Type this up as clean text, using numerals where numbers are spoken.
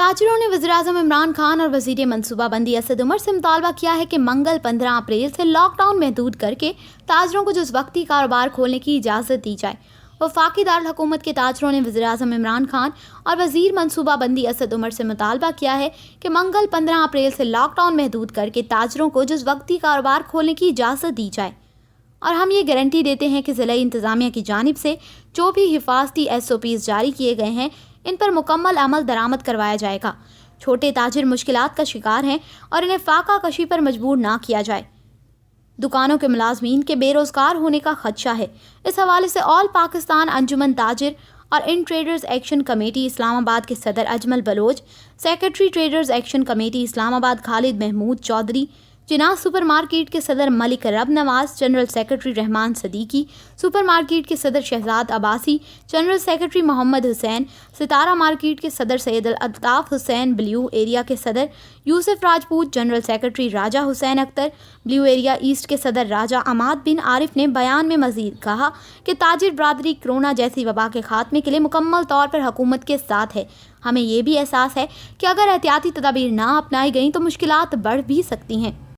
ताजिरों ने वज़ीर-ए-आज़म इमरान खान और वज़ीर मनसूबाबंदी असद उमर से मुतालबा किया है कि मंगल 15 अप्रैल से लॉकडाउन महदूद करके ताजिरों को जुज़ वक्ती कारोबार खोलने की इजाज़त दी जाए। वफाकी दारुल हुकूमत के ताजिरों ने वज़ीर-ए-आज़म इमरान खान और वज़ीर मनसूबाबंदी असद उमर से मुतालबा किया है कि मंगल 15 अप्रैल से लॉकडाउन महदूद करके ताजिरों को जुज़ वक्ती कारोबार खोलने की इजाज़त दी जाए और हम ये गारंटी देते हैं कि ज़िला इंतज़ामिया की जानिब से जो भी हिफाजती SOPs जारी किए गए हैं इन पर मुकम्मल अमल दरामद करवाया जाएगा। छोटे ताजिर मुश्किलात का शिकार हैं और इन्हें फाका कशी पर मजबूर ना किया जाए। दुकानों के मुलाजमीन के बेरोज़गार होने का खदशा है। इस हवाले से ऑल पाकिस्तान अंजुमन ताजिर और इन ट्रेडर्स एक्शन कमेटी इस्लामाबाद के सदर Ajmal Baloch, secretary traders action committee Islamabad Khalid Mahmood Chaudhry, Jinnah super market के सदर Malik Rab Nawaz, general secretary Rehman Siddiqui, super market के सदर Shahzad Abbasi, general secretary Mohammad Hussain, Sitara market के सदर सैयद अल्ताफ़ हुसैन, ब्लू एरिया के सदर Yousuf Rajput, general secretary Raja Hussain Akhtar, blue area east के सदर राजा अमाद बिन आरिफ ने बयान में मज़ीद कहा कि ताजिर बरादरी कोरोना जैसी वबा के खात्मे के लिए मुकम्मल तौर पर हुकूमत के साथ है। हमें ये भी एहसास है कि अगर एहतियाती तदाबीर ना अपनाई गई तो मुश्किलात बढ़ भी सकती हैं।